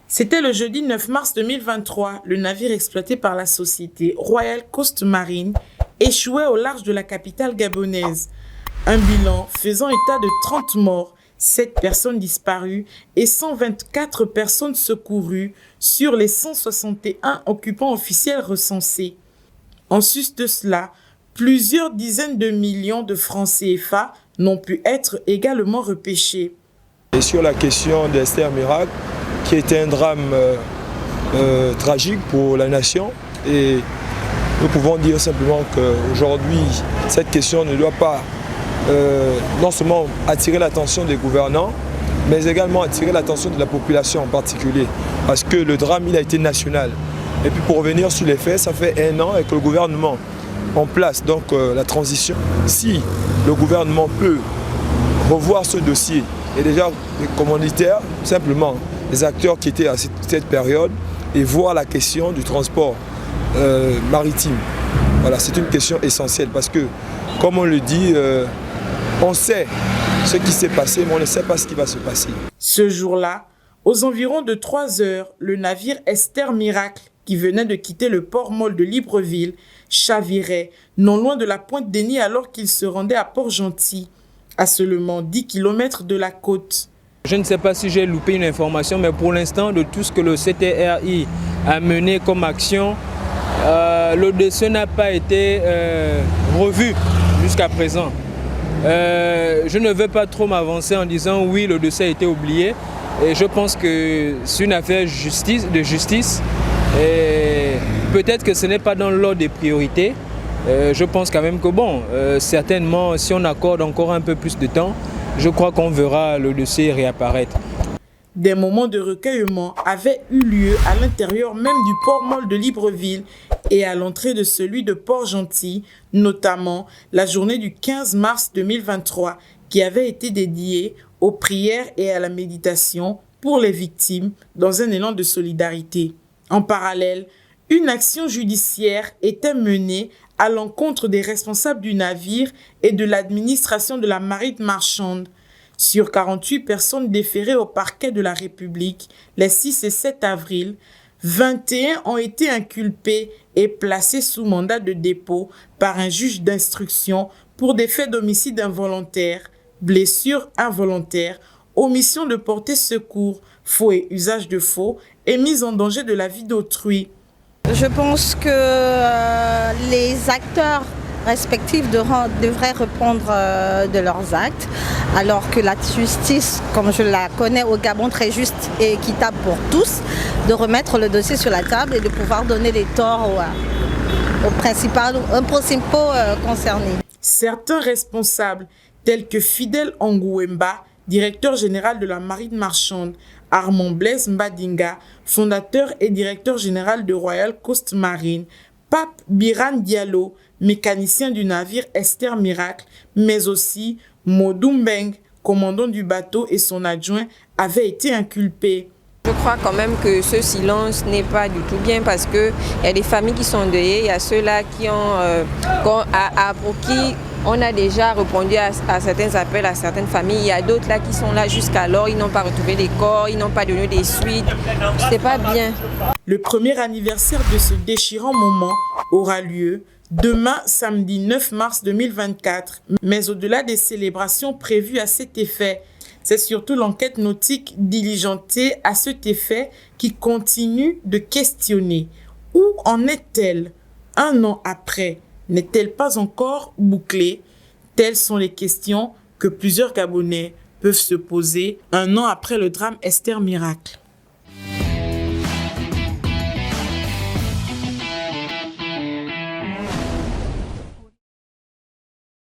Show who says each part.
Speaker 1: C'était le jeudi 9 mars 2023. Le navire exploité par la société Royal Coast Marine échouait au large de la capitale gabonaise. Un bilan faisant état de 30 morts, 7 personnes disparues et 124 personnes secourues sur les 161 occupants officiels recensés. En sus de cela, plusieurs dizaines de millions de francs CFA n'ont pu être également repêchés.
Speaker 2: Et sur la question d'Esther Miracle, qui était un drame tragique pour la nation, et nous pouvons dire simplement qu'aujourd'hui, cette question ne doit pas non seulement attirer l'attention des gouvernants, mais également attirer l'attention de la population en particulier, parce que le drame il a été national. Et puis pour revenir sur les faits, ça fait 1 an et que le gouvernement en place donc la transition. Si le gouvernement peut revoir ce dossier, et déjà les commanditaires, simplement les acteurs qui étaient à cette période, et voir la question du transport maritime. Voilà, c'est une question essentielle parce que, comme on le dit, on sait ce qui s'est passé, mais on ne sait pas ce qui va se passer.
Speaker 1: Ce jour-là, aux environs de 3 heures, le navire Esther Miracle, qui venait de quitter le port-molle de Libreville, chavirait non loin de la Pointe-Denis alors qu'il se rendait à Port-Gentil, à seulement 10 km de la côte.
Speaker 3: Je ne sais pas si j'ai loupé une information, mais pour l'instant, de tout ce que le CTRI a mené comme action, le dossier n'a pas été revu jusqu'à présent. Je ne veux pas trop m'avancer en disant oui, le dossier a été oublié. Et je pense que c'est une affaire de justice. Et peut-être que ce n'est pas dans l'ordre des priorités. Je pense quand même que bon, certainement, si on accorde encore un peu plus de temps, je crois qu'on verra le dossier réapparaître.
Speaker 1: Des moments de recueillement avaient eu lieu à l'intérieur même du port-molle de Libreville et à l'entrée de celui de Port-Gentil, notamment la journée du 15 mars 2023 qui avait été dédiée aux prières et à la méditation pour les victimes dans un élan de solidarité. En parallèle, une action judiciaire était menée à l'encontre des responsables du navire et de l'administration de la marine marchande. Sur 48 personnes déférées au parquet de la République les 6 et 7 avril, 21 ont été inculpés et placés sous mandat de dépôt par un juge d'instruction pour des faits d'homicide involontaire, blessure involontaire, omission de porter secours, faux et usage de faux et mise en danger de la vie d'autrui.
Speaker 4: Je pense que les acteurs respectifs devraient répondre de leurs actes, alors que la justice, comme je la connais au Gabon, très juste et équitable pour tous, de remettre le dossier sur la table et de pouvoir donner les torts aux principaux concernés.
Speaker 1: Certains responsables, tels que Fidel Angouemba, directeur général de la marine marchande, Armand Blaise Mbadinga, fondateur et directeur général de Royal Coast Marine, Pape Biran Diallo, mécanicien du navire Esther Miracle, mais aussi Modou Mbeng, commandant du bateau et son adjoint, avaient été inculpés.
Speaker 5: Je crois quand même que ce silence n'est pas du tout bien parce qu'il y a des familles qui sont endeuillées, il y a ceux-là qui pour qui on a déjà répondu à certains appels à certaines familles. Il y a d'autres là qui sont là jusqu'alors, ils n'ont pas retrouvé les corps, ils n'ont pas donné des suites. C'est pas bien.
Speaker 1: Le premier anniversaire de ce déchirant moment aura lieu demain, samedi 9 mars 2024. Mais au-delà des célébrations prévues à cet effet, c'est surtout l'enquête nautique diligentée à cet effet qui continue de questionner. Où en est-elle 1 an après? N'est-elle pas encore bouclée? Telles sont les questions que plusieurs Gabonais peuvent se poser 1 an après le drame Esther Miracle.